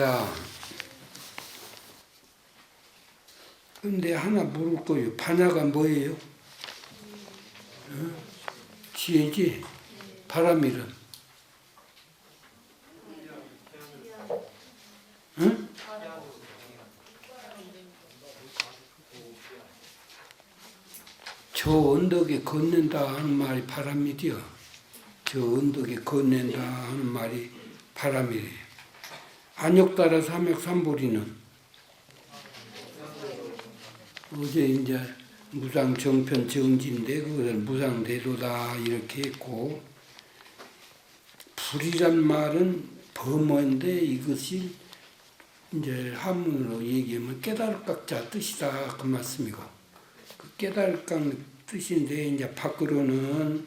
제가 근데 하나 물을 거예요. 반야가 뭐예요? 지혜지? 바람이란. 응? 저 언덕에 걷는다 하는 말이 바람이디요. 저 언덕에 걷는다 하는 말이 바람이래요. 안욕따라 삼약삼보리는 어제 이제 무상정편 정지인데 그것을 무상대도다 이렇게 했고, 불이란 말은 범어인데 이것이 이제 한문으로 얘기하면 깨달을각자 뜻이다 그 말씀이고, 그 깨달을각 뜻인데 이제 밖으로는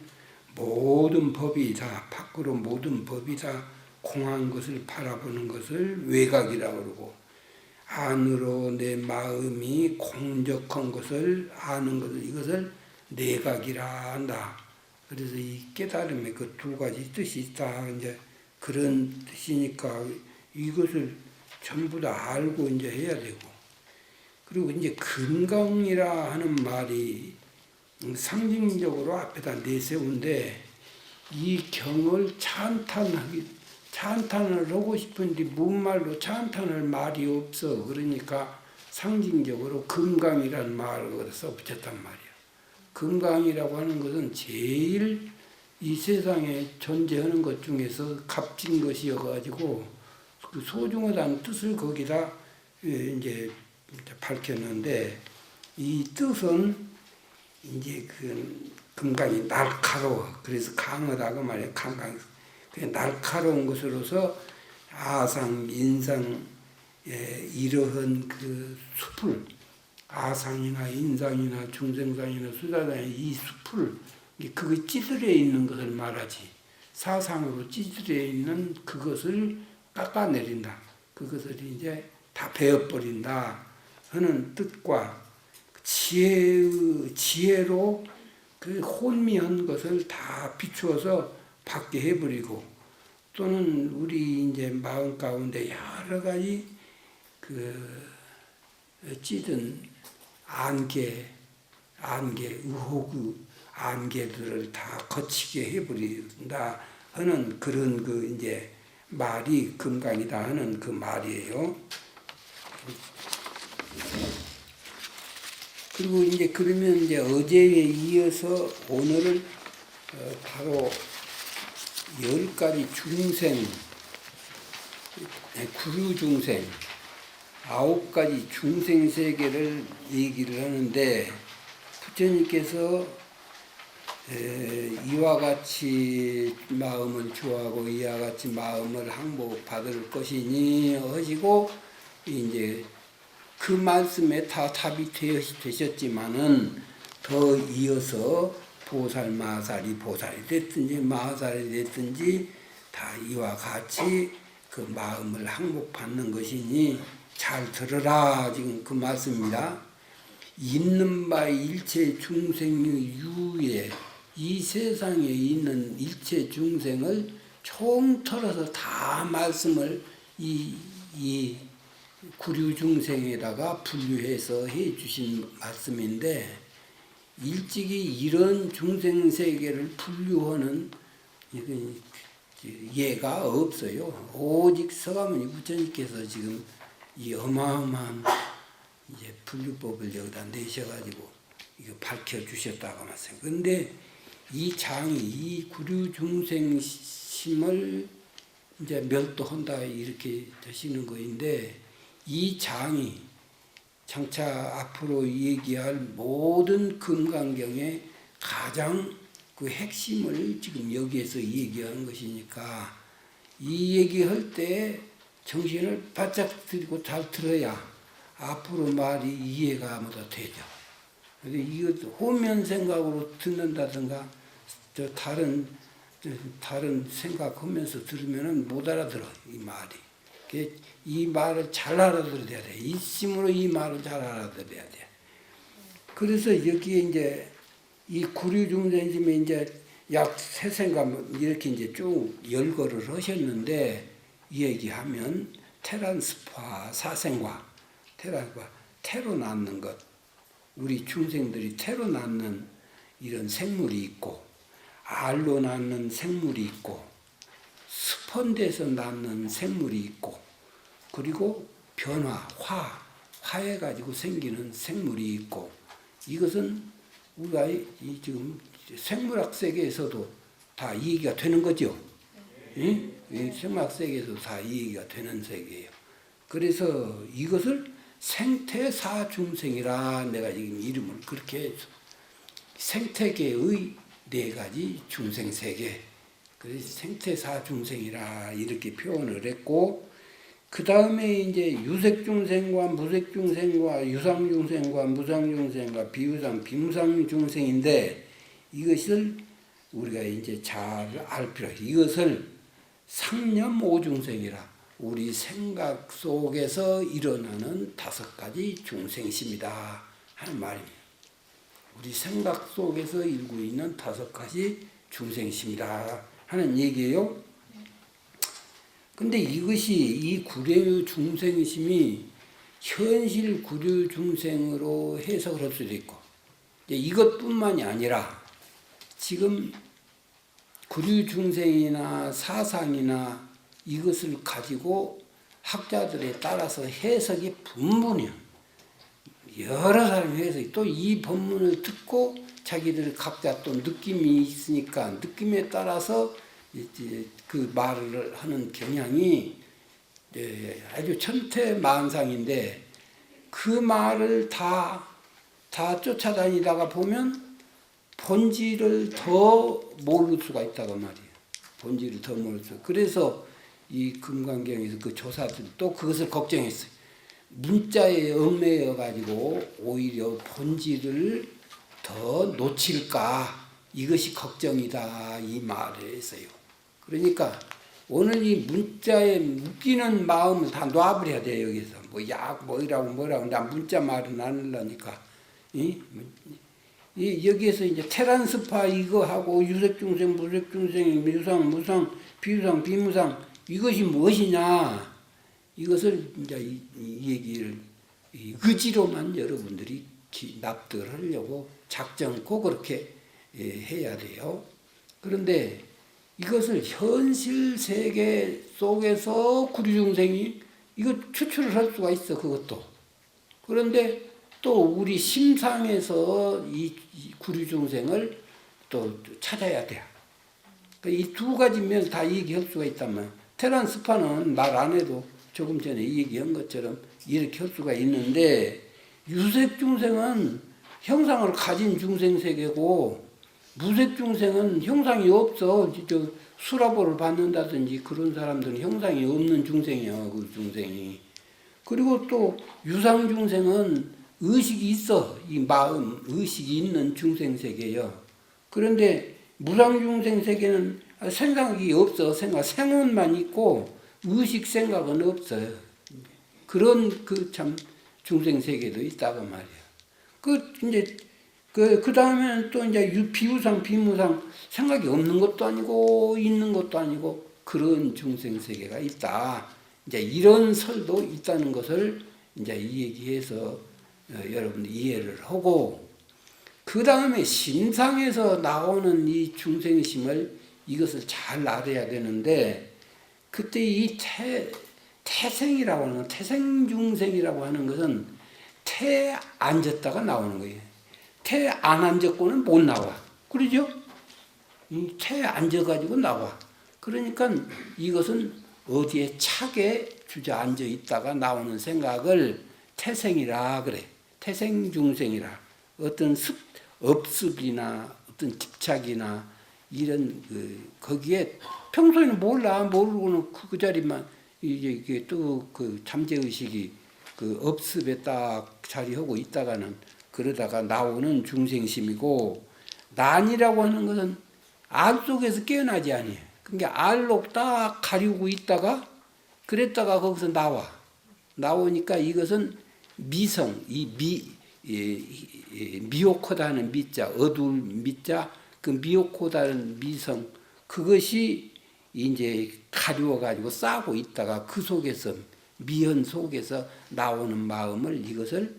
모든 법이 다 밖으로 모든 법이 다 공한 것을 바라보는 것을 외각이라고 그러고, 안으로 내 마음이 공적한 것을 아는 것을 이것을 내각이라 한다. 그래서 이 깨달음에 그 두 가지 뜻이 있다. 이제 그런 뜻이니까 이것을 전부 다 알고 이제 해야 되고, 그리고 이제 금강이라 하는 말이 상징적으로 앞에다 내세운데, 이 경을 찬탄을 하고 싶은데 문말로 찬탄할 말이 없어. 그러니까 상징적으로 금강이라는 말을 써붙였단 말이야. 금강이라고 하는 것은 제일 이 세상에 존재하는 것 중에서 값진 것이어가지고 그 소중하다는 뜻을 거기다 이제 밝혔는데, 이 뜻은 이제 그 금강이 날카로워. 그래서 강하다고 말이야. 강강. 날카로운 것으로서 아상, 인상, 이러한 그 숲을, 아상이나 인상이나 중생상이나 수다상이나 이 숲을, 그게 찌들여 있는 것을 말하지. 사상으로 찌들여 있는 그것을 깎아내린다. 그것을 이제 다 베어버린다 하는 뜻과, 지혜로 그 혼미한 것을 다 비추어서 받게 해버리고, 또는 우리 이제 마음 가운데 여러 가지 그 찌든 안개, 의혹, 안개들을 다 거치게 해버린다 하는 그런 그 이제 말이 금강이다 하는 그 말이에요. 그리고 이제 그러면 이제 어제에 이어서 오늘은 바로 10가지 중생, 구류중생, 9가지 중생세계를 얘기를 하는데, 부처님께서 이와 같이 마음을 좋아하고 이와 같이 마음을 항복받을 것이니 하시고, 이제 그 말씀에 다 답이 되셨지만은 더 이어서 보살, 마살이 보살이 됐든지 마살이 됐든지 다 이와 같이 그 마음을 항복받는 것이니 잘 들으라, 지금 그 말씀입니다. 있는 바 일체 중생의 유에, 이 세상에 있는 일체 중생을 총털어서 다 말씀을 이 구류중생에다가 분류해서 해주신 말씀인데, 일찍이 이런 중생세계를 분류하는 예가 없어요. 오직 서가모니 부처님께서 지금 이 어마어마한 이제 분류법을 여기다 내셔가지고 이거 밝혀주셨다고 말씀. 근데 이 장이 이 구류중생심을 이제 멸도한다 이렇게 되시는 거인데, 이 장이 장차 앞으로 얘기할 모든 금강경의 가장 그 핵심을 지금 여기에서 얘기하는 것이니까, 이 얘기할 때 정신을 바짝 들이고 잘 들어야 앞으로 말이 이해가 아무도 되죠. 이거 호면 생각으로 듣는다든가 다른 생각하면서 들으면은 못 알아들어, 이 말이. 이 말을 잘 알아들어야 돼. 이심으로 이 말을 잘 알아들어야 돼. 그래서 여기에 이제 이 구류중생심에 이제 약 세생가 이렇게 이제 쭉 열거를 하셨는데, 이 얘기하면 테란스파 사생과 태로 낳는 것, 우리 중생들이 태로 낳는 이런 생물이 있고, 알로 낳는 생물이 있고, 스펀드에서 낳는 생물이 있고, 그리고 변화, 화해가지고 생기는 생물이 있고, 이것은 우리가 지금 생물학 세계에서도 다 이해가 되는 거죠. 예? 생물학 세계에서도 다 이해가 되는 세계예요. 그래서 이것을 생태사중생이라 내가 지금 이름을 그렇게 해서 생태계의 4가지 중생세계, 그래서 생태사중생이라 이렇게 표현을 했고, 그 다음에 이제 유색중생과 무색중생과 유상중생과 무상중생과 비유상, 비무상중생인데, 이것을 우리가 이제 잘 알 필요해요. 이것을 상념오중생이라, 우리 생각 속에서 일어나는 5가지 중생심이다 하는 말입니다. 우리 생각 속에서 일고 있는 5가지 중생심이다 하는 얘기예요. 근데 이것이 이 구류 중생심이 현실 구류 중생으로 해석을 할 수도 있고, 이것뿐만이 아니라 지금 구류 중생이나 사상이나 이것을 가지고 학자들에 따라서 해석이 분분해요. 여러 사람이 해석이, 또 이 법문을 듣고 자기들 각자 또 느낌이 있으니까 느낌에 따라서 이제 그 말을 하는 경향이 아주 천태만상인데, 그 말을 다 쫓아다니다가 보면 본질을 더 모를 수가 있다고 말이에요. 본질을 더 모를 수. 그래서 이 금강경에서 그 조사들 또 그것을 걱정했어요. 문자에 얽매여 가지고 오히려 본질을 더 놓칠까, 이것이 걱정이다 이 말을 했어요. 그러니까 오늘 이 문자에 묶이는 마음을 다 놔버려야 돼요. 여기서 뭐 약 뭐라고 나 문자 말은 안 하려니까 여기에서 이제 테란스파 이거 하고 유색중생, 무색중생, 유상, 무상, 비유상, 비무상, 이것이 무엇이냐, 이것을 이제 이 얘기를 의지로만 여러분들이 납득을 하려고 작정코 그렇게 해야 돼요. 그런데 이것을 현실 세계 속에서 구류중생이 이거 추출을 할 수가 있어, 그것도. 그런데 또 우리 심상에서 이 구류중생을 또 찾아야 돼요. 이 2가지면 다 얘기할 수가 있다면, 테란스파는 말 안 해도 조금 전에 얘기한 것처럼 이렇게 할 수가 있는데, 유색중생은 형상을 가진 중생세계고, 무색중생은 형상이 없어. 수라보를 받는다든지 그런 사람들은 형상이 없는 중생이야, 그 중생이. 그리고 또 유상중생은 의식이 있어. 이 마음, 의식이 있는 중생세계예요. 그런데 무상중생세계는 생각이 없어. 생혼만 있고 의식 생각은 없어요. 그런 참 중생세계도 있다고 말이야. 그 다음에는 또 이제 비유상, 비무상, 생각이 없는 것도 아니고 있는 것도 아니고 그런 중생세계가 있다. 이제 이런 설도 있다는 것을 이제 이 얘기해서 여러분들 이해를 하고, 그 다음에 심상에서 나오는 이 중생심을 이것을 잘 알아야 되는데, 그때 이 태생이라고 하는, 태생중생이라고 하는 것은 태에 앉았다가 나오는 거예요. 태에 안 앉았고는 못 나와. 그러죠? 이 태에 앉아가지고 나와. 그러니까 이것은 어디에 착에 주저앉아 있다가 나오는 생각을 태생이라 그래. 태생중생이라. 어떤 업습이나 어떤 집착이나 이런 거기에 평소에는 모르고는 그 자리만 이게 또 그 잠재의식이 그 업습에 딱 자리하고 있다가는 그러다가 나오는 중생심이고, 난이라고 하는 것은 알 속에서 깨어나지 아니에요. 그러니까 알로 딱 가리고 있다가 그랬다가 거기서 나오니까 이것은 미성, 미혹하다는 미자, 어두울 미자, 그 미혹하다는 미성, 그것이 이제 가리워 가지고 싸고 있다가 그 속에서 미현 속에서 나오는 마음을 이것을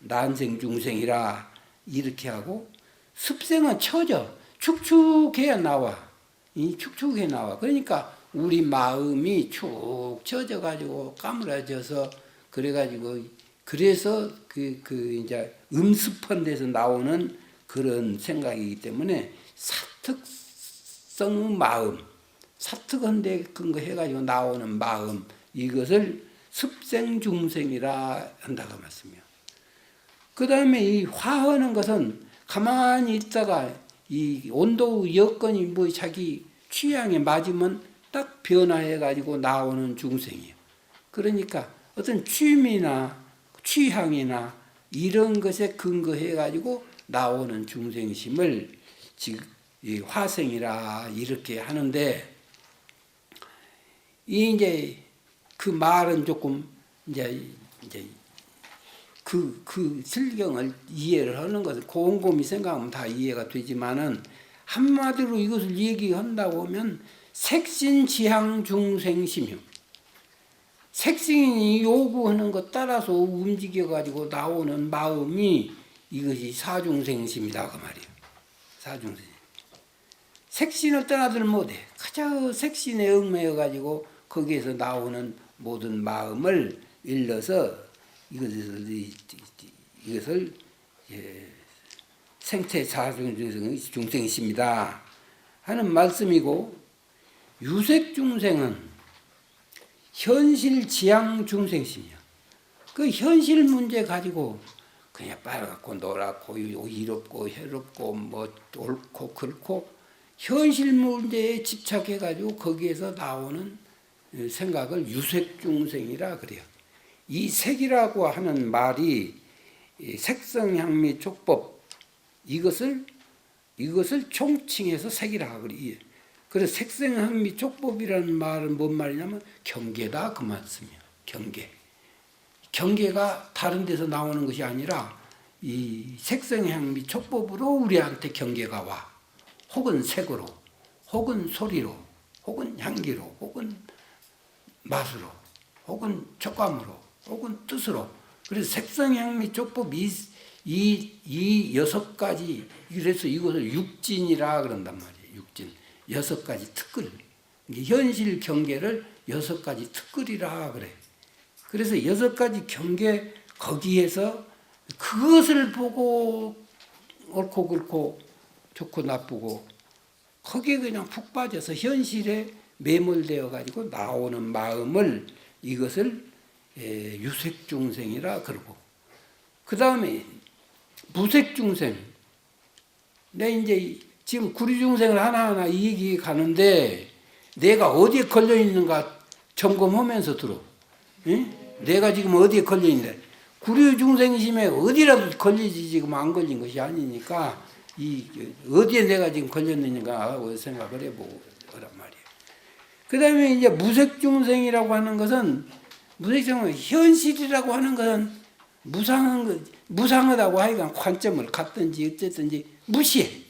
난생중생이라 이렇게 하고, 습생은 처져 축축해야 나와. 이 축축해 나와. 그러니까 우리 마음이 축 처져 가지고 까무라져서 그래가지고 그래서 이제 음습한 데서 나오는 그런 생각이기 때문에 사특성 마음, 사특한 데 근거해가지고 나오는 마음, 이것을 습생중생이라 한다고 말씀이요. 그 다음에 이 화하는 것은 가만히 있다가 이 온도 여건이 뭐 자기 취향에 맞으면 딱 변화해가지고 나오는 중생이에요. 그러니까 어떤 취미나 취향이나 이런 것에 근거해가지고 나오는 중생심을 지금 이 화생이라 이렇게 하는데, 이제 그 말은 조금 이제 그 실경을 이해를 하는 것은 곰곰이 생각하면 다 이해가 되지만은, 한마디로 이것을 얘기한다고 하면 색신지향 중생심이요. 색신이 요구하는 것 따라서 움직여 가지고 나오는 마음이 이것이 사중생심이다 그 말이에요. 사중생. 색신을 떠나들 못해. 가장 색신에 얽매여 가지고 거기에서 나오는 모든 마음을 일러서 이것을 생태 사중생심이다 하는 말씀이고, 유색중생은 현실지향 중생심이야. 그 현실 문제 가지고 그냥 빨갛고 노랗고 이롭고 해롭고 뭐 옳고 그렇고 현실 문제에 집착해 가지고 거기에서 나오는 생각을 유색중생이라 그래요. 이 색이라고 하는 말이 색성향미 촉법, 이것을 총칭해서 색이라 그래요. 그래서 색성향미 촉법이라는 말은 뭔 말이냐면 경계다 그 말씀이에요. 경계가 다른 데서 나오는 것이 아니라 이 색성향미 촉법으로 우리한테 경계가 와. 혹은 색으로, 혹은 소리로, 혹은 향기로, 혹은 맛으로, 혹은 촉감으로, 혹은 뜻으로. 그래서 색성향미 촉법 이 6가지, 그래서 이것을 육진이라 그런단 말이에요. 육진. 6가지 특글. 현실 경계를 6가지 특글이라 그래. 그래서 6가지 경계, 거기에서 그것을 보고 옳고 그렇고 좋고 나쁘고 거기에 그냥 푹 빠져서 현실에 매몰되어 가지고 나오는 마음을, 이것을 유색중생이라 그러고, 그 다음에 무색중생. 내 이제 지금 구리중생을 하나하나 이 얘기 가는데 내가 어디에 걸려 있는가 점검하면서 들어. 응? 내가 지금 어디에 걸려 있는데, 구리중생심에 어디라도 걸리지 지금 안 걸린 것이 아니니까 어디에 내가 지금 걸렸느냐 하고 생각을 해보란 말이에요. 그 다음에 이제 무색중생이라고 하는 것은, 무색중생은 현실이라고 하는 것은 무상하다고 하여간 관점을 갖든지 어쨌든지 무시해.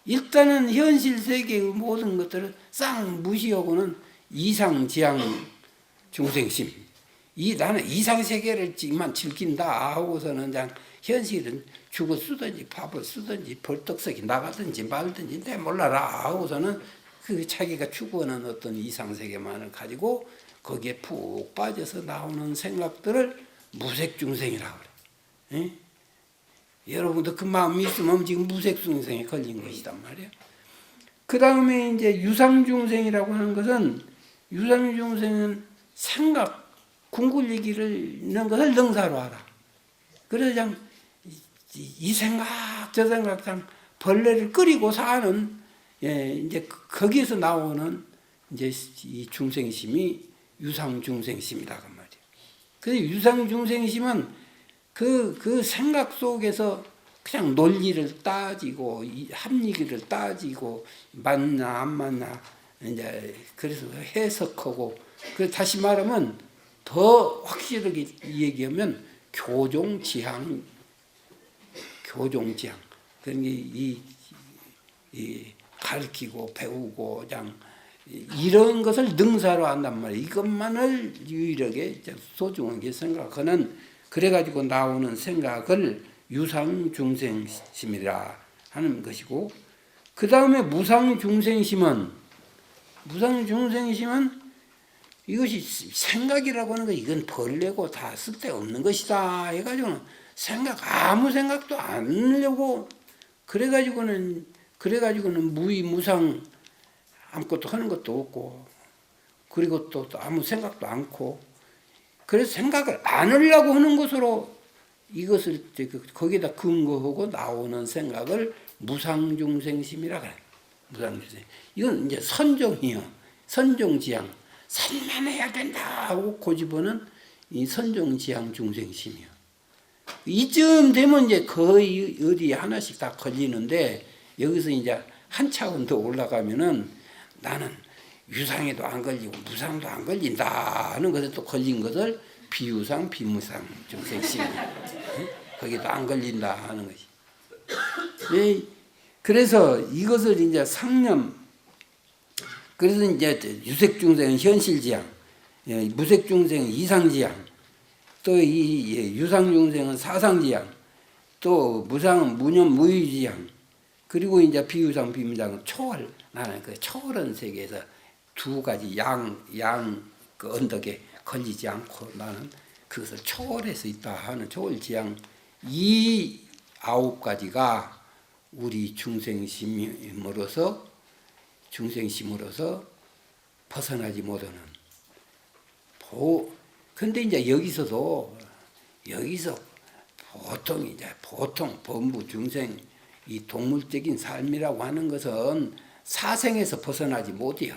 일단은 현실 세계의 모든 것들을 싹 무시하고는 이상지향 중생심. 나는 이상세계를만 즐긴다 하고서는 그냥 현실은 죽어 쓰든지 밥을 쓰든지 벌떡서기 나가든지 말든지 내 몰라라 하고서는 그 자기가 추구하는 어떤 이상세계만을 가지고 거기에 푹 빠져서 나오는 생각들을 무색중생이라고 그래. 에? 여러분도 그 마음이 있으면 지금 무색중생에 걸린 것이단 말이에요. 그 다음에 이제 유상중생이라고 하는 것은, 유상중생은 생각, 궁굴리기를 있는 것을 능사로 알아. 그래서 그냥 이 생각 저 생각 그냥 벌레를 끓이고 사는, 이제 거기에서 나오는 이제 이 중생심이 유상중생심이다 그 말이에요. 그 유상중생심은 그 생각 속에서 그냥 논리를 따지고 합리기를 따지고 맞나 안 맞나 이제 그래서 해석하고, 그 다시 말하면 더 확실하게 얘기하면 교종지향. 그러니 이 가르치고 배우고 그냥 이런 것을 능사로 한단 말이에요. 이것만을 유일하게 소중하게 생각하는, 그래가지고 나오는 생각을 유상중생심이라 하는 것이고, 그 다음에 무상중생심은 이것이 생각이라고 하는 거, 이건 벌레고 다 쓸데없는 것이다 해가지고는 아무 생각도 안 하려고, 그래가지고는 무의무상 아무것도 하는 것도 없고, 그리고 또 아무 생각도 않고, 그래서 생각을 안 하려고 하는 것으로 이것을 거기다 근거하고 나오는 생각을 무상중생심이라 그래. 무상중생. 이건 이제 선종이요. 선종지향. 산만 해야 된다 하고 고집하는 이 선종지향 중생심이요. 이쯤 되면 이제 거의 어디 하나씩 다 걸리는데, 여기서 이제 한 차원 더 올라가면은 나는 유상에도 안 걸리고 무상도 안 걸린다 하는 것에 또 걸린 것을 비유상 비무상 중생심, 거기도 안 걸린다 하는 것이. 그래서 이것을 이제 상념, 그래서 이제 유색중생은 현실지향, 무색중생은 이상지향, 또 이 유상중생은 사상지향, 또 무상은 무념 무의지향, 그리고 이제 비유상 비무상은 초월, 나는 그 초월한 세계에서 두 가지 그 언덕에 걸리지 않고 나는 그것을 초월해서 있다 하는 초월지향, 이 9가지가 우리 중생심으로서 벗어나지 못하는. 근데 이제 여기서 보통 범부 중생, 이 동물적인 삶이라고 하는 것은 사생에서 벗어나지 못해요.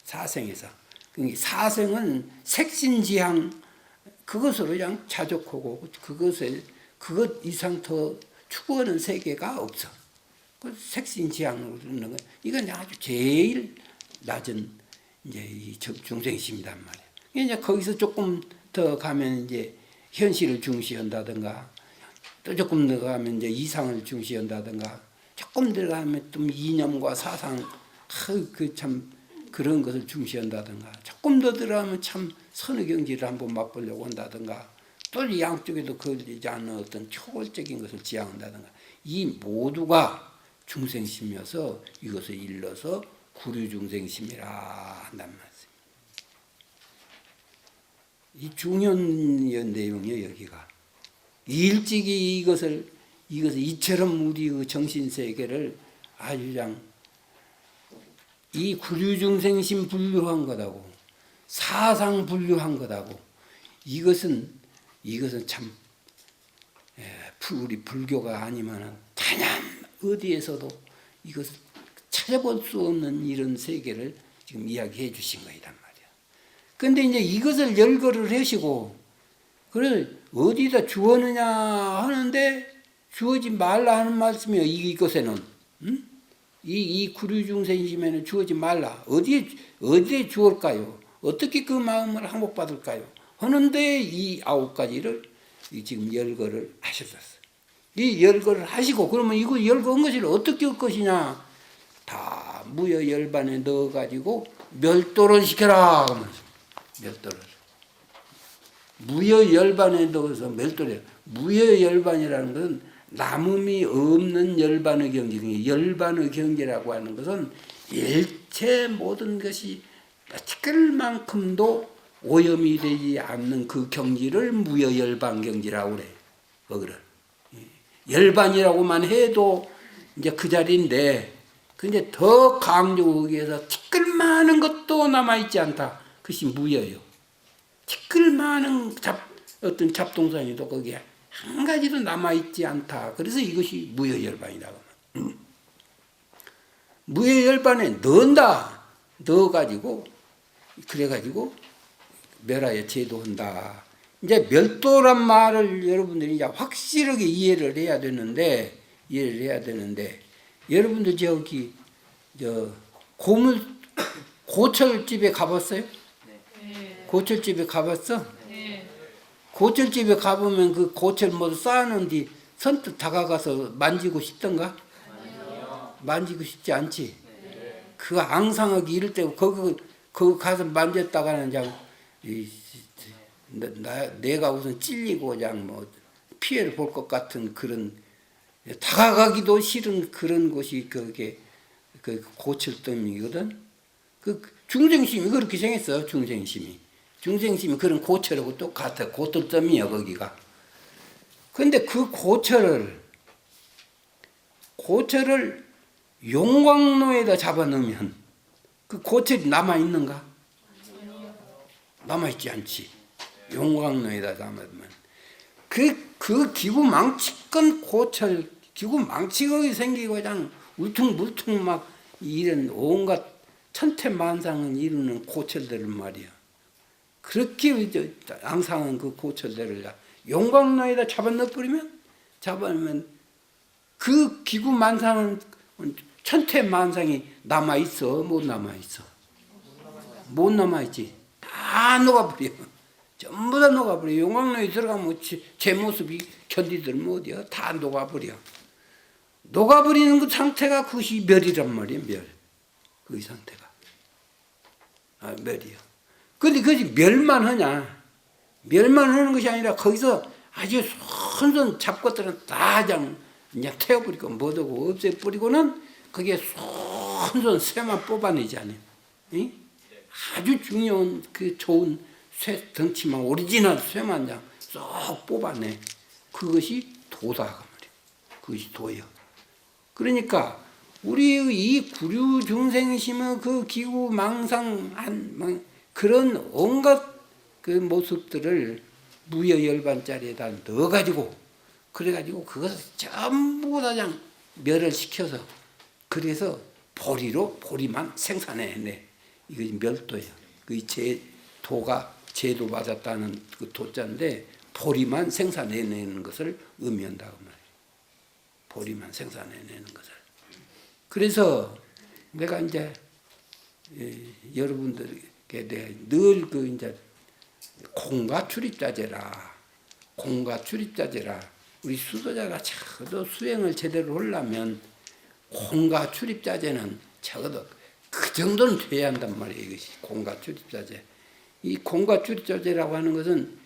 사생에서. 그러니까 사생은 색신지향, 그것으로 그냥 자족하고 그것 이상 더 추구하는 세계가 없어. 그 색신지향으로 그러는 거, 이건 아주 제일 낮은 이제 이 중생심이란 말이야. 이제 거기서 조금 더 가면 이제 현실을 중시한다든가, 또 조금 더 가면 이제 이상을 중시한다든가, 조금 더 가면 또 이념과 사상, 참 그런 것을 중시한다든가, 조금 더 들어가면 참 선의 경지를 한번 맛보려고 한다든가, 또 양쪽에도 걸리지 않는 어떤 초월적인 것을 지향한다든가, 이 모두가 중생심이어서 이것을 일러서 구류중생심이라 한단 말이에요. 이 중요한 내용이에요, 여기가. 일찍이 이것을 이처럼 우리의 정신세계를 아주 그냥 이 구류중생심 분류한 것하고 사상 분류한 것하고 이것은 참 우리 불교가 아니면은 단연 어디에서도 이것을 찾아볼 수 없는 이런 세계를 지금 이야기해 주신 거이단 말이야. 근데 이제 이것을 열거를 하시고, 그래서 어디다 주었느냐 하는데 주어지 말라 하는 말씀이에요. 이것에는. 이 구류중생심에는 주어지 말라. 어디에 주올까요? 어떻게 그 마음을 항복받을까요? 하는데 이 9가지를 지금 열거를 하셨었어요. 이 열거를 하시고, 그러면 이거 열거한 것을 어떻게 할 것이냐? 다 무여열반에 넣어가지고 멸도를 시켜라. 멸도를. 무여열반에 넣어서 멸도를. 무여열반이라는 것은 남음이 없는 열반의 경지. 열반의 경지라고 하는 것은 일체 모든 것이 티끌만큼도 오염이 되지 않는 그 경지를 무여열반 경지라고 그래. 거기를. 열반이라고만 해도 이제 그 자리인데, 근데 더 강조하기 위해서 티끌만한 것도 남아있지 않다. 그것이 무여요. 티끌만한 어떤 잡동사니도 거기에 한 가지도 남아있지 않다. 그래서 이것이 무여열반이라고. 무여열반에 넣는다. 넣어가지고, 그래가지고 멸하여 제도한다. 이제 멸도란 말을 여러분들이 이제 확실하게 이해를 해야 되는데, 여러분들 저기 고철집에 가봤어요? 네. 고철집에 가봤어? 네. 고철집에 가보면 그 고철 모두 쌓아놓은 뒤 선뜻 다가가서 만지고 싶던가? 아니요. 만지고 싶지 않지? 네. 그 앙상하기 이럴 때 거기 가서 만졌다가는 그냥 내가 우선 찔리고 그냥 뭐 피해를 볼 것 같은 그런 다가가기도 싫은 그런 곳이 그게 그 고철덤이거든. 그 중생심이 그렇게 생겼어. 중생심이 그런 고철하고 똑같아. 고철덤이야 거기가. 근데 그 고철을 용광로에다 잡아넣으면 그 고철이 남아있는가? 남아있지 않지. 용광로에다 담아두면 그 기구망치건 고철 기구망치거리 생기고 그냥 울퉁불퉁 막 이런 온갖 천태만상을 이루는 고철들을 말이야. 그렇게 앙상한 그 고철들을 용광로에다 잡아넣어버리면 그 기구만상은 천태만상이 남아있어? 못 남아있어? 못 남아있지. 다 녹아버려. 전부 다 녹아버려. 용광로에 들어가면 제 모습이 견디들면 어디야? 다 녹아버려. 녹아버리는 그 상태가 그것이 멸이란 말이야. 멸. 그 상태가. 멸이야. 근데 그것이 멸만 하냐? 멸만 하는 것이 아니라 거기서 아주 손손 잡것들은 다 그냥 태워버리고 못하고 없애버리고는 그게 손손 쇠만 뽑아내지 않아요. 응? 아주 중요한 그 좋은 쇠 덩치만 오리지널 쇠만 그냥 쏙 뽑아내. 그것이 도다 그 말이에요. 그것이 도요. 그러니까 우리 이 구류 중생심의 그 기구 망상한 그런 온갖 그 모습들을 무여열반짜리에다 넣어가지고 그래가지고 그것을 전부 다 그냥 멸을 시켜서 그래서 보리만 생산해내. 이것이 멸도예요. 그 도가 제도 맞았다는 그 도자인데 보리만 생산해내는 것을 의미한다고 말이에요. 보리만 생산해내는 것을. 그래서 내가 이제 여러분들에게 늘 그 이제 공과 출입자재라. 우리 수도자가 적어도 수행을 제대로 하려면 공과 출입자재는 적어도 그 정도는 돼야 한단 말이에요. 이것이 공과 출입자재. 이 공과 출입자재라고 하는 것은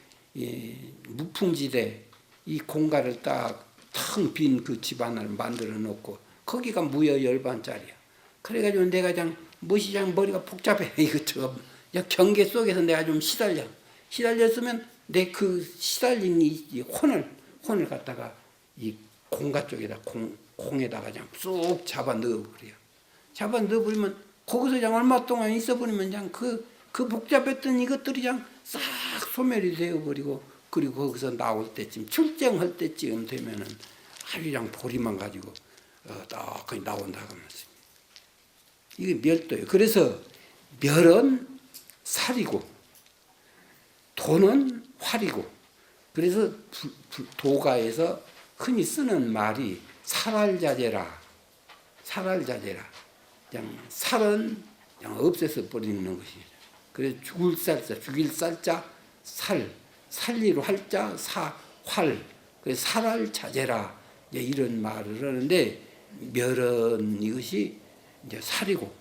무풍지대 이 공가를 딱 텅 빈 그 집 하나를 만들어 놓고 거기가 무여열반짜리야. 그래가지고 내가 그냥 무엇이 머리가 복잡해. 이것저것 경계 속에서 내가 좀 시달렸으면 내 그 시달린 이 혼을 갖다가 이 공가 쪽에다 공에다가 그냥 쑥 잡아 넣어버려. 잡아 넣어버리면 거기서 그냥 얼마 동안 있어버리면 그냥 그 복잡했던 이것들이 그냥 싹 소멸이 되어버리고 그리고 거기서 나올 때쯤 출정할 때쯤 되면은 아주 그냥 보리만 가지고 딱 나온다고 말씀입니다. 이게 멸도예요. 그래서 멸은 살이고 도는 활이고 그래서 도가에서 흔히 쓰는 말이 살알자재라. 그냥 살은 그냥 없애서 버리는 것이죠. 그래서 죽일 쌀자 살리로 할자 활. 그래서 살알자재라 이런 말을 하는데 멸은 이것이 이제 살이고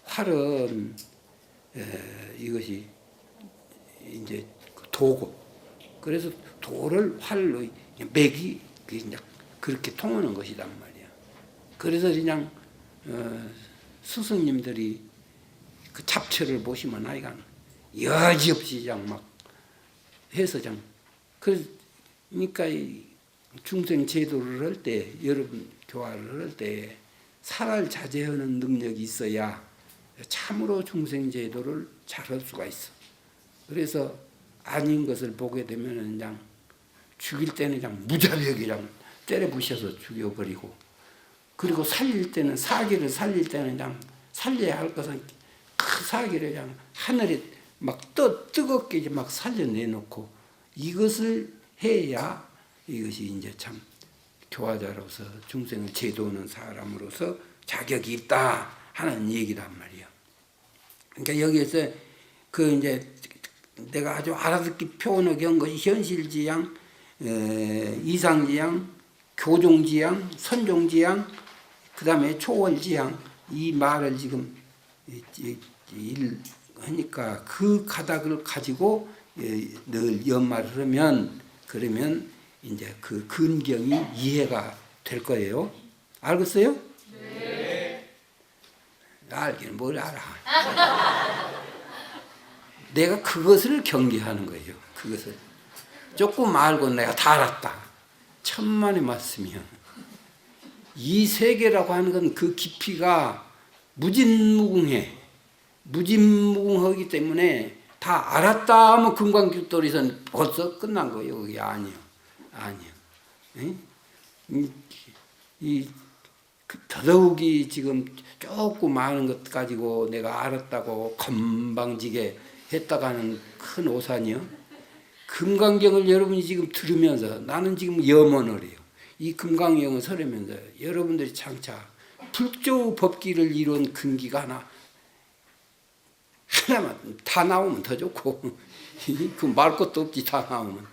활은 이것이 이제 도고 그래서 도를 활로 맥이 그렇게 통하는 것이란 말이야. 그래서 그냥 스승님들이 그 잡처를 보시면 아이가 여지없이 그냥 막 해서 그냥 그러니까 중생 제도를 할 때 여러분 교화를 할 때 살알 자제하는 능력이 있어야 참으로 중생 제도를 잘할 수가 있어. 그래서 아닌 것을 보게 되면 그냥 죽일 때는 그냥 무자비하게 그냥 때려 부셔서 죽여버리고 그리고 살릴 때는 사기를 살릴 때는 그냥 살려야 할 것은 그 사기를 그냥 하늘에 막 뜨겁게 막 살려내놓고 이것을 해야 이것이 이제 참 교화자로서 중생을 제도하는 사람으로서 자격이 있다 하는 얘기란 말이야. 그러니까 여기에서 그 이제 내가 아주 알아듣기 표현하게 한 것이 현실지향, 이상지향, 교종지향, 선종지향, 그 다음에 초월지향 이 말을 지금 하니까 그 가닥을 가지고 늘 연말을 하면 그러면 이제 그 근경이 이해가 될 거예요. 알겠어요? 네. 알기는 뭘 알아. 내가 그것을 경계하는 거예요. 그것을 조금 알고 내가 다 알았다. 천만의 말씀이요. 이 세계라고 하는 건 그 깊이가 무진무궁해. 무진무궁하기 때문에 다 알았다 하면 금강깃돌에서는 벌써 끝난 거예요. 그게 아니요. 더더욱이 지금 조금 많은 것 가지고 내가 알았다고 건방지게 했다가는 큰 오산이요. 금강경을 여러분이 지금 들으면서 나는 지금 염원을 해요. 이 금강경을 설하면서 여러분들이 장차 불조 법기를 이룬 근기가 하나만 다 나오면 더 좋고 그 말 것도 없지. 다 나오면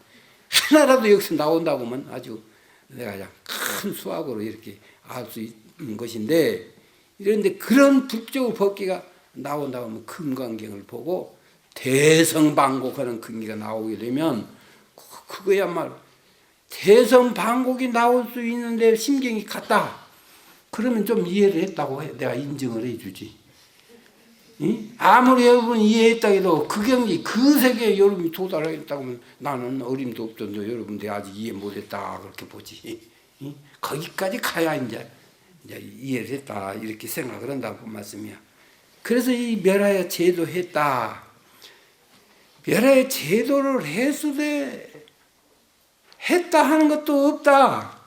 하나라도 여기서 나온다고 하면 아주 내가 그냥 큰 수확으로 이렇게 알 수 있는 것인데, 이런데 그런 불조 법기가 나온다고 하면 금강경을 보고 대성방곡하는 근기가 나오게 되면 그거야말로 대성방곡이 나올 수 있는데 심경이 같다. 그러면 좀 이해를 했다고 내가 인정을 해주지. 아무리 여러분이 이해했다 해도 그 경지 그 세계에 여러분이 도달하겠다고 하면 나는 어림도 없던데 여러분들이 아직 이해 못했다 그렇게 보지. 거기까지 가야 이제 이해를 했다 이렇게 생각을 한다고 말씀이야. 그래서 이 멸하여 제도했다. 멸하여 제도를 했으되 했다 하는 것도 없다.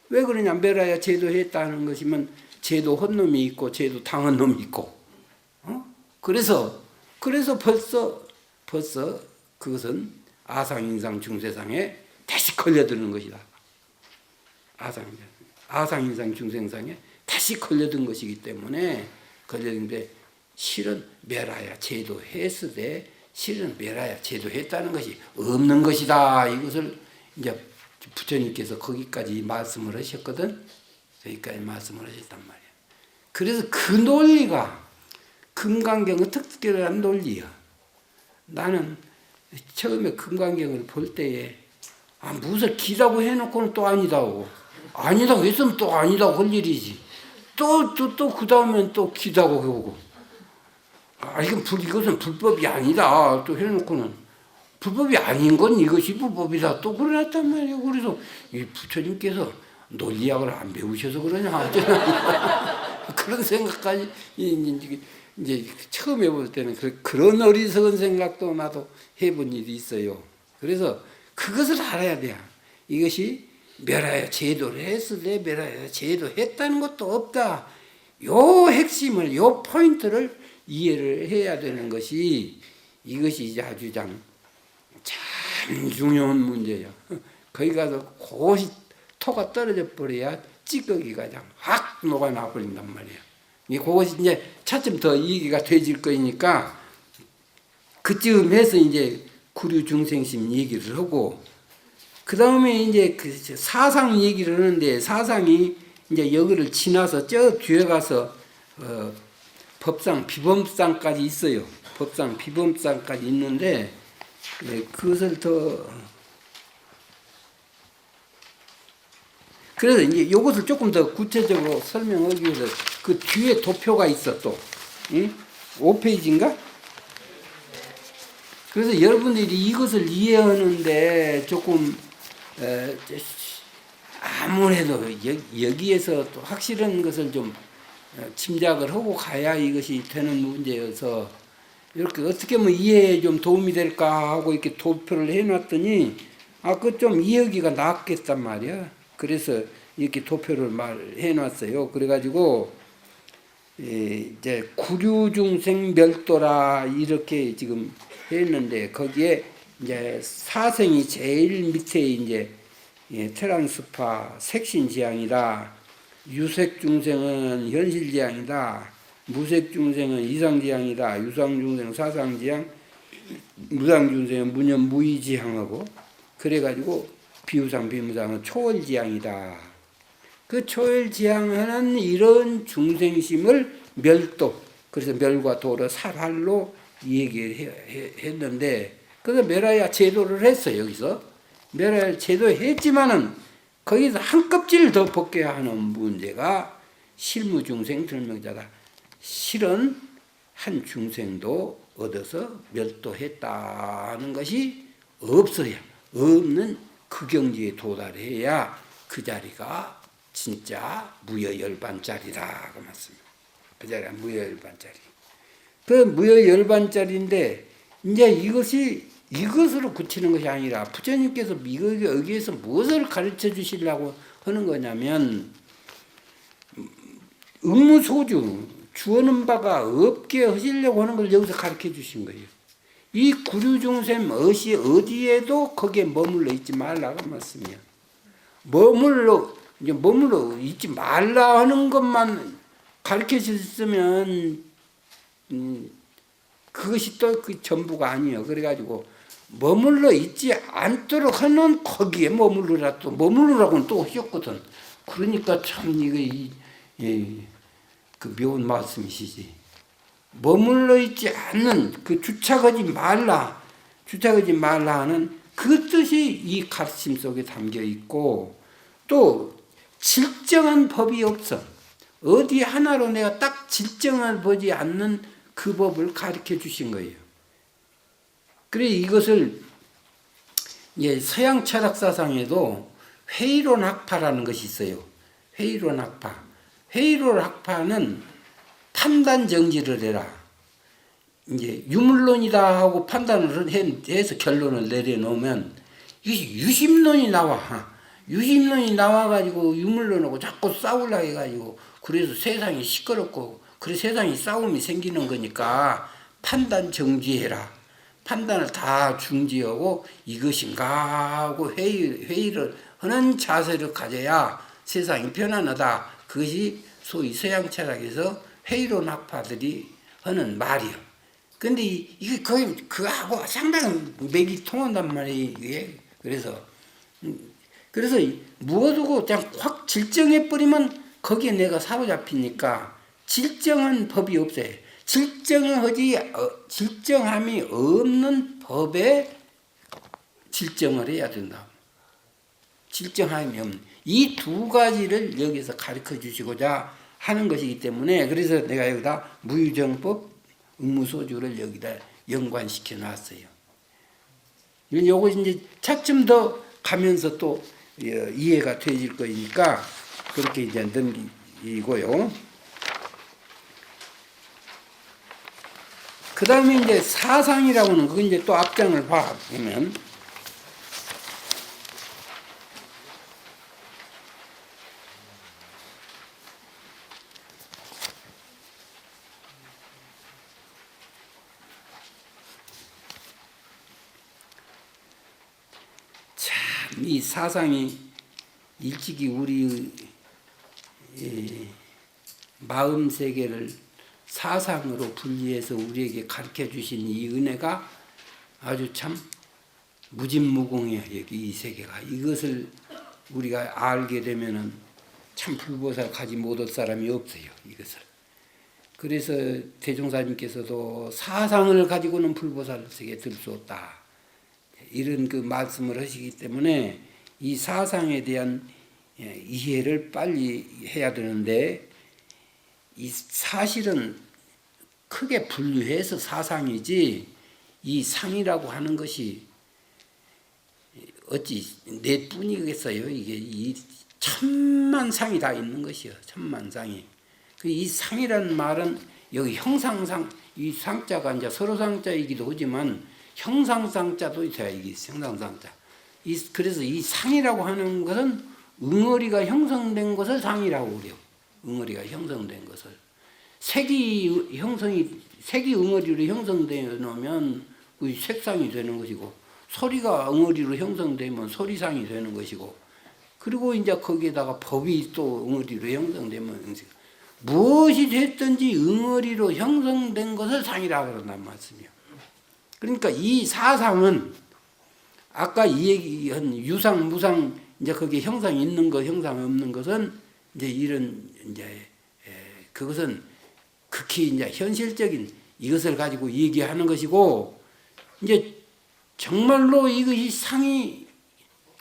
왜 그러냐? 멸하여 제도했다 하는 것이면 제도 한 놈이 있고 제도 당한 놈이 있고. 그래서 벌써 그것은 아상인상 중세상에 다시 걸려드는 것이다. 아상인상 중세상에 다시 걸려든 것이기 때문에 걸려든데 실은 멸하여 제도했으되 실은 멸하여 제도했다는 것이 없는 것이다. 이것을 이제 부처님께서 거기까지 말씀을 하셨거든. 여기까지 말씀을 하셨단 말이야. 그래서 그 논리가 금강경의 특별한 논리야. 나는 처음에 금강경을 볼 때에 무슨 기다고 해놓고는 또 아니다고, 아니다고 했으면 또 아니다고 할 일이지. 또 그 다음엔 또 기다고 하고, 이것은 불법이 아니다 또 해놓고는 불법이 아닌 건 이것이 불법이다 또 그러놨단 말이에요. 그래서 이 부처님께서 논리학을 안 배우셔서 그러냐 그런 생각까지 이제 처음 해볼 때는 그런 어리석은 생각도 나도 해본 일이 있어요. 그래서 그것을 알아야 돼요. 이것이 멸하여 제도를 했으되 멸하여 제도했다는 것도 없다. 요 핵심을, 요 포인트를 이해를 해야 되는 것이 이것이 이제 아주 참 중요한 문제예요. 거기 가서 그것이 토가 떨어져 버려야 찌꺼기가 그냥 확 녹아나 버린단 말이에요. 그것이 이제 차츰 더 얘기가 되질 거니까 그쯤 해서 이제 구류 중생심 얘기를 하고, 그 다음에 이제 그 사상 얘기를 하는데, 사상이 이제 여기를 지나서 저 뒤에 가서 법상 비범상까지 있어요. 법상 비범상까지 있는데 그것을 더 그래서 이제 이것을 조금 더 구체적으로 설명하기 위해서 그 뒤에 도표가 있어 또. 5페이지인가? 그래서 여러분들이 이것을 이해하는데 조금 아무래도 여기에서 또 확실한 것을 좀 짐작을 하고 가야 이것이 되는 문제여서 이렇게 어떻게 하면 이해에 좀 도움이 될까 하고 이렇게 도표를 해놨더니 그 좀 이해하기가 낫겠단 말이야. 그래서 이렇게 도표를 해놨어요. 그래가지고 이제 구류중생 멸도라 이렇게 지금 했는데 거기에 이제 사생이 제일 밑에 이제 트란스파 색신지향이다. 유색중생은 현실지향이다. 무색중생은 이상지향이다. 유상중생은 사상지향, 무상중생은 무념무의지향하고 그래가지고 비유상 비무상은 초월지향이다. 그 초월지향하는 이런 중생심을 멸도, 그래서 멸과 도를 살활로 얘기했는데, 그래서 멸하야 제도를 했어. 여기서 멸하야 제도했지만은 거기서 한 껍질 더 벗겨야 하는 문제가 실무중생 들명자다. 실은 한 중생도 얻어서 멸도했다는 것이 없어야, 없는 그 경지에 도달해야 그 자리가 진짜 무여열반짜리다 그 말씀입니다. 그 자리가 무여열반짜리. 그 무여열반짜리인데 이제 이것으로 굳히는 것이 아니라 부처님께서 여기에서 무엇을 가르쳐 주시려고 하는 거냐면, 의무소주 주어는 바가 없게 하시려고 하는 걸 여기서 가르쳐 주신 거예요. 이 구류중생 어디에도 거기에 머물러 있지 말라고 말씀이야. 머물러 있지 말라 하는 것만 가르쳐 주셨으면 그것이 또 그 전부가 아니에요. 그래가지고 머물러 있지 않도록 하는 거기에 머물르라고는 또 하셨거든. 그러니까 참 그 묘한 말씀이시지. 머물러 있지 않는 그 주착하지 말라 하는 그 뜻이 이 가르침 속에 담겨 있고, 또 질정한 법이 없어. 어디 하나로 내가 딱 질정을 보지 않는 그 법을 가르쳐 주신 거예요. 그래 이것을 서양 철학 사상에도 회의론 학파라는 것이 있어요. 회의론 학파. 회의론 학파는 판단 정지를 해라. 이제 유물론이다 하고 판단을 해서 결론을 내려놓으면 이게 유심론이 나와. 유심론이 나와가지고 유물론하고 자꾸 싸우려 해가지고, 그래서 세상이 시끄럽고, 그래서 세상이 싸움이 생기는 거니까 판단 정지해라. 판단을 다 중지하고 이것인가 하고 회의를 하는 자세를 가져야 세상이 편안하다. 그것이 소위 서양 철학에서 회의론 학파들이 하는 말이요. 근데 이게 거의 그하고 상당히 맥이 통한단 말이에요. 이게. 그래서 무엇이고 그냥 확 질정해버리면 거기에 내가 사로잡히니까 질정한 법이 없어요. 질정함이 없는 법에 질정을 해야 된다. 질정함이 없는. 이 두 가지를 여기서 가르쳐 주시고자 하는 것이기 때문에, 그래서 내가 여기다 무유정법, 의무소주를 여기다 연관시켜 놨어요. 요거 이제 차츰 더 가면서 또 이해가 되질 거니까 그렇게 이제 넘기고요. 그 다음에 이제 사상이라고 하는 그건 이제 또 앞장을 보면, 이 사상이 일찍이 우리 마음 세계를 사상으로 분리해서 우리에게 가르쳐 주신 이 은혜가 아주 참 무진무공해요. 여기 이 세계가. 이것을 우리가 알게 되면은 참 불보살 가지 못할 사람이 없어요. 이것을. 그래서 대종사님께서도 사상을 가지고는 불보살 세계에 들 수 없다. 이런 그 말씀을 하시기 때문에 이 사상에 대한 이해를 빨리 해야 되는데, 이 사실은 크게 분류해서 사상이지, 이 상이라고 하는 것이 어찌 내 뿐이겠어요. 이게 이 천만 상이 다 있는 것이요. 천만 상이. 이 상이라는 말은 여기 형상상, 이 상자가 이제 서로 상자이기도 하지만 형상상자도 있어야 이게 형상상자. 그래서 이 상이라고 하는 것은 응어리가 형성된 것을 상이라고 그래요. 응어리가 형성된 것을. 색이 응어리로 형성되어 놓으면 그 색상이 되는 것이고, 소리가 응어리로 형성되면 소리상이 되는 것이고, 그리고 이제 거기에다가 법이 또 응어리로 형성되면 무엇이 됐든지 응어리로 형성된 것을 상이라고 그런단 말씀이에요. 그러니까 이 사상은 아까 이 얘기한 유상, 무상, 이제 거기에 형상이 있는 것, 형상 없는 것은 이제 이런 이제 그것은 극히 이제 현실적인 이것을 가지고 얘기하는 것이고, 이제 정말로 이것이 상이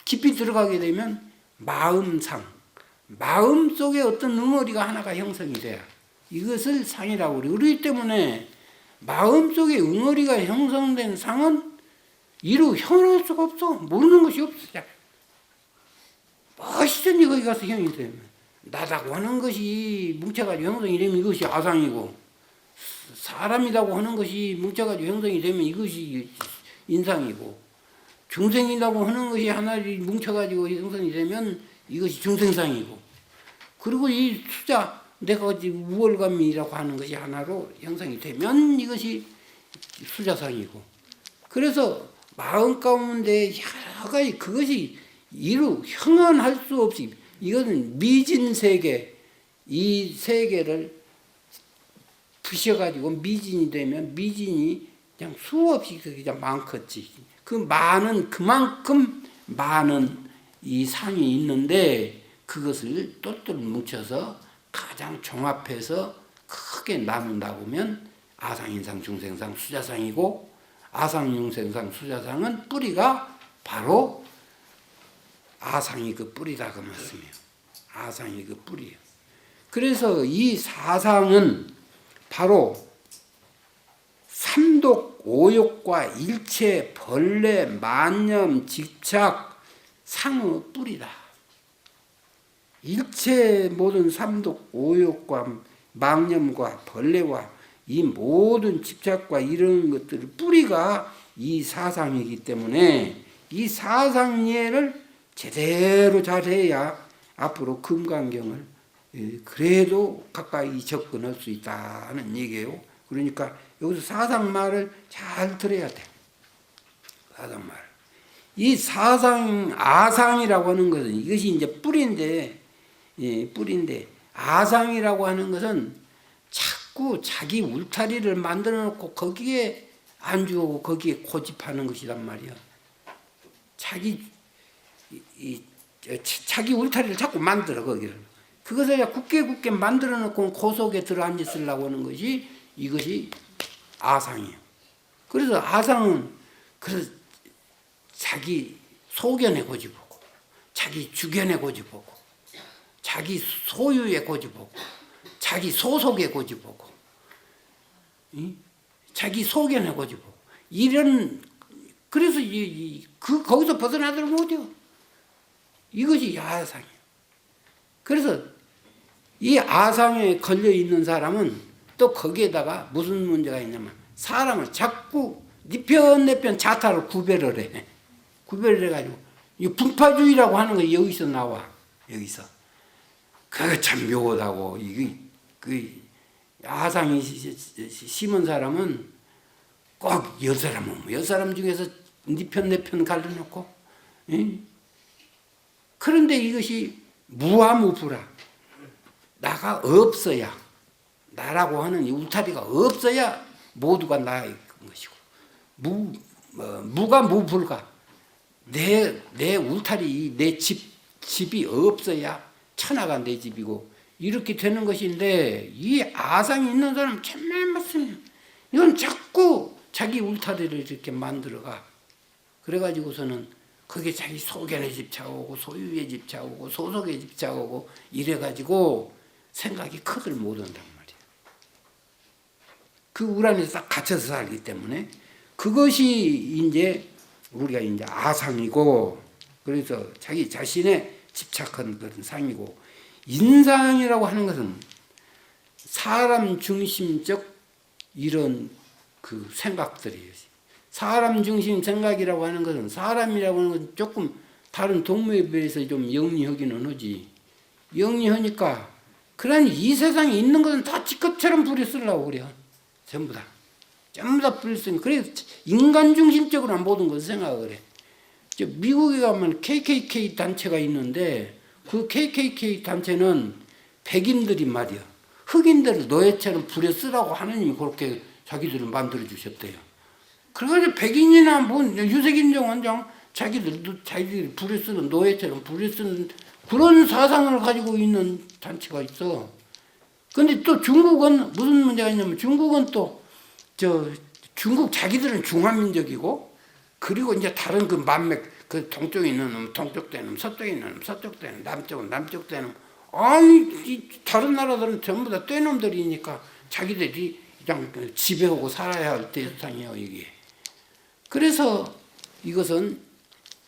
깊이 들어가게 되면 마음상, 마음 속에 어떤 응어리가 하나가 형성이 돼야 이것을 상이라고 그래요. 그렇기 때문에 마음 속에 응어리가 형성된 상은 이루 형할 수가 없어. 모르는 것이 없어. 무엇이든지 거기 가서 형이 되면, 나다고 하는 것이 뭉쳐가지고 형성이 되면 이것이 아상이고, 사람이라고 하는 것이 뭉쳐가지고 형성이 되면 이것이 인상이고, 중생이라고 하는 것이 하나를 뭉쳐가지고 형성이 되면 이것이 중생상이고, 그리고 이 수자, 내가 우월감이라고 하는 것이 하나로 형성이 되면 이것이 수자상이고, 그래서 마음 가운데 여러 가지 그것이 이루 형언할 수 없이, 이것은 미진 세계, 이 세계를 부셔가지고 미진이 되면 미진이 그냥 수없이 그냥 많겠지. 그 많은, 그만큼 많은 이 상이 있는데 그것을 똘똘 뭉쳐서 가장 종합해서 크게 나눈다고 하면 아상인상, 중생상, 수자상이고, 아상융생상, 수자상은 뿌리가 바로 아상이 그 뿌리다 그 말씀이에요. 아상이 그 뿌리예요. 그래서 이 사상은 바로 삼독, 오욕과 일체, 벌레, 만념, 집착, 상의 뿌리다. 일체 모든 삼독, 오욕과 망념과 벌레와 이 모든 집착과 이런 것들의 뿌리가 이 사상이기 때문에 이 사상예를 제대로 잘해야 앞으로 금강경을 그래도 가까이 접근할 수 있다는 얘기예요. 그러니까 여기서 사상말을 잘 들어야 돼. 사상말. 이 사상, 아상이라고 하는 것은 이것이 이제 뿌리인데, 뿌리인데, 아상이라고 하는 것은 자꾸 자기 울타리를 만들어 놓고 거기에 안주하고 거기에 고집하는 것이란 말이야. 자기 울타리를 자꾸 만들어, 거기를. 그것을 굳게 만들어 놓고 그 속에 들어 앉으려고 하는 것이 이것이 아상이에요. 그래서 아상은 그래서 자기 소견에 고집하고, 자기 주견에 고집하고, 자기 소유에 고집하고, 자기 소속에 고집하고, 자기 소견에 고집하고, 이런, 그래서 거기서 벗어나들면 못해요. 이것이 아상이에요. 그래서 이 아상에 걸려 있는 사람은 또 거기에다가 무슨 문제가 있냐면 사람을 자꾸 네 편 내 편 자타로 구별을 해. 구별을 해가지고 이 분파주의라고 하는 거 여기서 나와. 여기서. 그거 참 묘하다고. 그 아상이 심은 사람은 꼭 열 사람 중에서 네 편 내 편 갈라놓고, 그런데 이것이 무아무부라. 나가 없어야, 나라고 하는 이 울타리가 없어야 모두가 나의 것이고, 무가 무불가. 내 울타리, 내 집이 없어야 천하가 내 집이고, 이렇게 되는 것인데, 이 아상이 있는 사람은 정말 맞습니다. 이건 자꾸 자기 울타리를 이렇게 만들어가. 그래가지고서는 거기에 자기 소견에 집착하고, 소유에 집착하고, 소속에 집착하고, 이래가지고 생각이 커들 못한단 말이에요. 그 울 안에서 딱 갇혀서 살기 때문에 그것이 이제 우리가 이제 아상이고, 그래서 자기 자신에 집착한 그런 상이고, 인상이라고 하는 것은 사람 중심적 이런 그 생각들이에요. 사람 중심 생각이라고 하는 것은, 사람이라고 하는 것은 조금 다른 동물에 비해서 좀 영리하기는 하지. 영리하니까 그러니 이 세상에 있는 것은 다 지껏처럼 부려쓰려고 그래요. 전부 다 부려쓰니까. 그래서 인간 중심적으로 모든 것을 생각을 해. 미국에 가면 KKK 단체가 있는데 그 KKK 단체는 백인들이 말이야, 흑인들을 노예처럼 부려쓰라고 하느님이 그렇게 자기들을 만들어 주셨대요. 그래가지고 백인이나 뭐 유색인종 원장 자기들이 부려쓰는 노예처럼 부려쓰는 그런 사상을 가지고 있는 단체가 있어. 근데 또 중국은 무슨 문제가 있냐면 중국은 또 중국 자기들은 중화민족이고 그리고 이제 다른 그 만맥 그 동쪽에 있는 놈 동쪽 되는 놈 서쪽에 있는 놈 서쪽 되는 남쪽은 남쪽 되는 아니 이 다른 나라들은 전부 다 떼놈들이니까 자기들이 그냥 지배하고 살아야 할 대상이에요 이게. 그래서 이것은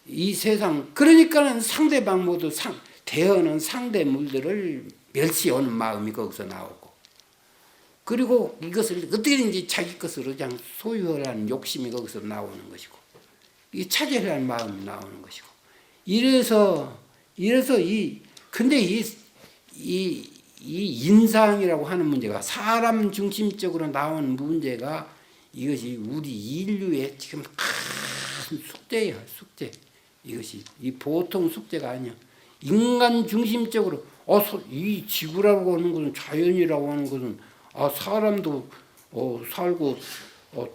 이 세상 그러니까는 상대방 모두 대어는 상대물들을 멸시하는 마음이 거기서 나오고 그리고 이것을 어떻게든지 자기 것으로 그냥 소유하라는 욕심이 거기서 나오는 것이고 이 차지하라는 마음이 나오는 것이고 이래서 근데 이 인상이라고 하는 문제가 사람 중심적으로 나온 문제가 이것이 우리 인류의 지금 큰 숙제예요 숙제. 이것이 이 보통 숙제가 아니야. 인간 중심적으로 이 지구라고 하는 것은 자연이라고 하는 것은 사람도 살고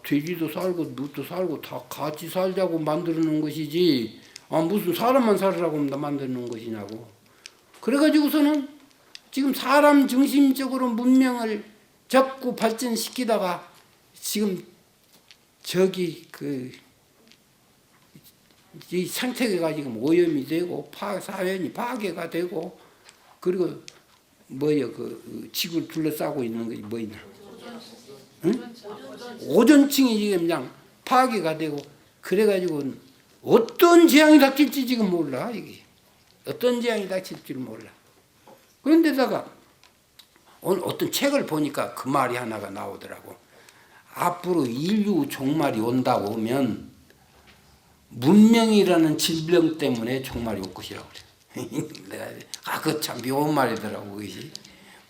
돼지도 살고 무도 살고 다 같이 살자고 만드는 것이지 무슨 사람만 살으라고 만드는 것이냐고. 그래가지고서는 지금 사람 중심적으로 문명을 자꾸 발전시키다가 지금 이 생태계가 지금 오염이 되고 사회이 파괴가 되고 그리고 그 지구를 둘러싸고 있는 것이 뭐 있나? 응? 오존층이 지금 그냥 파괴가 되고 그래가지고 어떤 재앙이 닥칠지 지금 몰라 이게 어떤 재앙이 닥칠지 몰라. 그런데다가 오늘 어떤 책을 보니까 그 말이 하나가 나오더라고. 앞으로 인류 종말이 온다고 하면 문명이라는 질병 때문에 종말이 올 것이라고 그래. 내가 그거 참 묘한 말이더라고 그것이.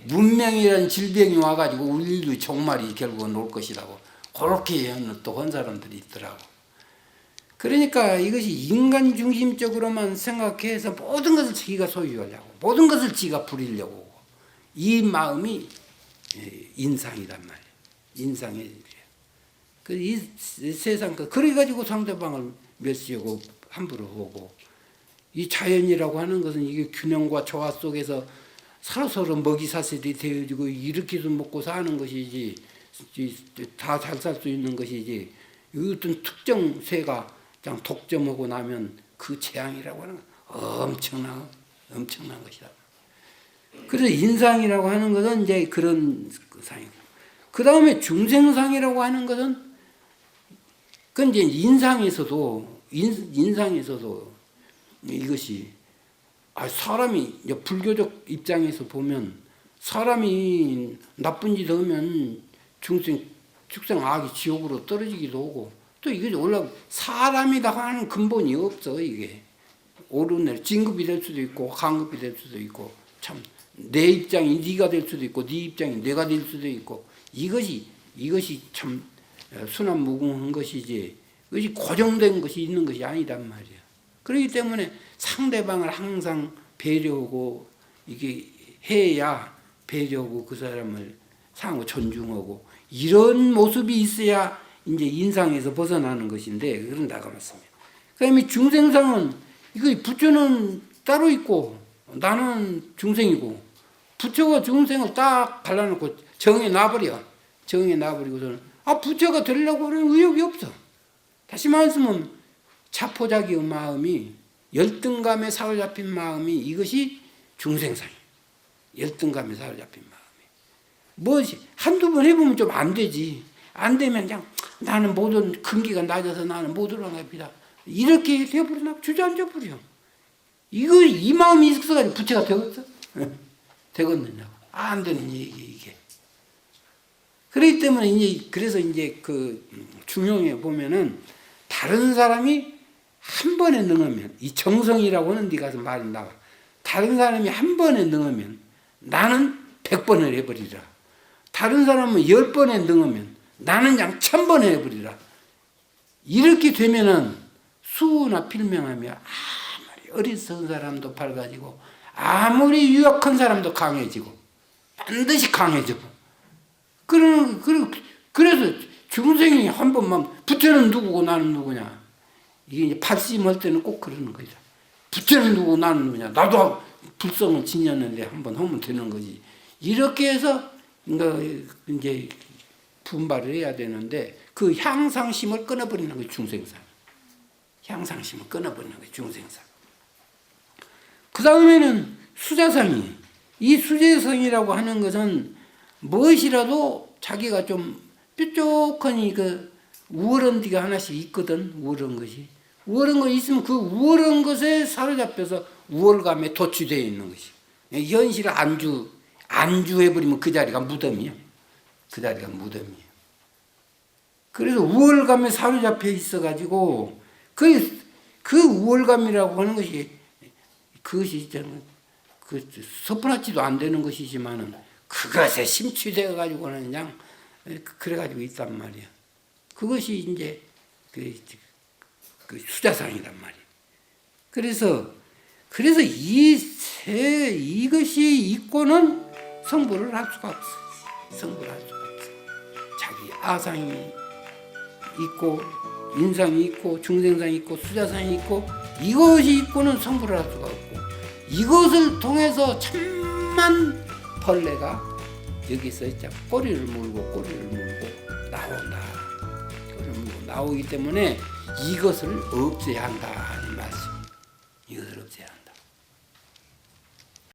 문명이라는 질병이 와가지고 인류 종말이 결국은 올 것이라고 그렇게 또 한 사람들이 있더라고. 그러니까 이것이 인간 중심적으로만 생각해서 모든 것을 지가 소유하려고 모든 것을 지가 부리려고 이 마음이 인상이란 말이에요. 인상의 이 세상 그래가지고 상대방을 멸시하고 함부로 하고 이 자연이라고 하는 것은 이게 균형과 조화 속에서 서로서로 먹이사슬이 되어지고 이렇게 해서 먹고 사는 것이지 다 잘 살 수 있는 것이지 어떤 특정 새가 그냥 독점하고 나면 그 재앙이라고 하는 건 엄청난 것이다. 그래서 인상이라고 하는 것은 이제 그런 상이고 그 다음에 중생상이라고 하는 것은 그건 이제 인상에서도 이것이 사람이 불교적 입장에서 보면 사람이 나쁜 짓 하면 축생악이 지옥으로 떨어지기도 하고 또 이게 원래 사람이다 하는 근본이 없어. 이게 오르내 진급이 될 수도 있고 강급이 될 수도 있고 참 내 입장이 네가 될 수도 있고 네 입장이 내가 될 수도 있고 이것이 참 순환무궁한 것이지 이것이 고정된 것이 있는 것이 아니란 말이야. 그렇기 때문에 상대방을 항상 배려하고 이게 해야 배려하고 그 사람을 상호 존중하고 이런 모습이 있어야 이제 인상에서 벗어나는 것인데 그런다고 말씀해요. 그다음에 중생상은 이거 부처는 따로 있고 나는 중생이고 부처가 중생을 딱 갈라놓고 정해 놔버려. 정해 놔버리고서는 부처가 되려고 하는 의욕이 없어. 다시 말씀은 자포자기의 마음이 열등감에 사로잡힌 마음이 이것이 중생상이에요. 열등감에 사로잡힌 마음이. 한두 번 해보면 좀 안 되지. 안 되면 그냥 나는 모든 근기가 낮아서 나는 못 올라갑니다. 이렇게 되어버리나 주저앉아버려. 이 마음이 있어가지고 부처가 되겠어? 되겠느냐고. 안 되는 얘기 이게. 그렇기 때문에 그래서 그 중용에 보면은 다른 사람이 한 번에 능하면 이 정성이라고 하는 데 가서 말이 나와. 다른 사람이 한 번에 능하면 나는 100번을 해버리라. 다른 사람은 10번에 능하면 나는 그냥 1000번에 해버리라. 이렇게 되면은 수나 필명하며 아무리 어리석은 사람도 밝아지고 아무리 유약한 사람도 강해지고 반드시 강해지고 그래서 중생이 한 번만 부처는 누구고 나는 누구냐 이게 이제 발심할 때는 꼭 그러는 거죠. 부처는 누구고 나는 누구냐 나도 불성을 지녔는데 한번 하면 되는 거지. 이렇게 해서 이제 분발을 해야 되는데 그 향상심을 끊어버리는 거예요. 중생사. 향상심을 끊어버리는 거예요. 중생사. 그 다음에는 수자성이. 이 수자성이라고 하는 것은 무엇이라도 자기가 좀 뾰족하니 그 우월한 데가 하나씩 있거든. 우월한 것이. 우월한 것이 있으면 그 우월한 것에 사로잡혀서 우월감에 도취되어 있는 것이. 현실을 안주해버리면 그 자리가 무덤이야. 그 자리가 무덤이야. 그래서 우월감에 사로잡혀 있어가지고 그 우월감이라고 하는 것이 그것이 섭분하지도 안 되는 것이지만은 그것에 심취되어 가지고는 그냥 그래가지고 있단 말이야. 그것이 이제 그 수자상이란 말이야. 그래서 이것이 있고는 성불을 할 수가 없어. 성불을 할 수가 없어. 자기 아상이 있고 인상이 있고 중생상이 있고 수자상이 있고 이것이 있고는 성불을 할 수가 없고 이것을 통해서 천만 벌레가 여기서 꼬리를 물고 나온다. 꼬리를 물고 나오기 때문에 이것을 없애야 한다.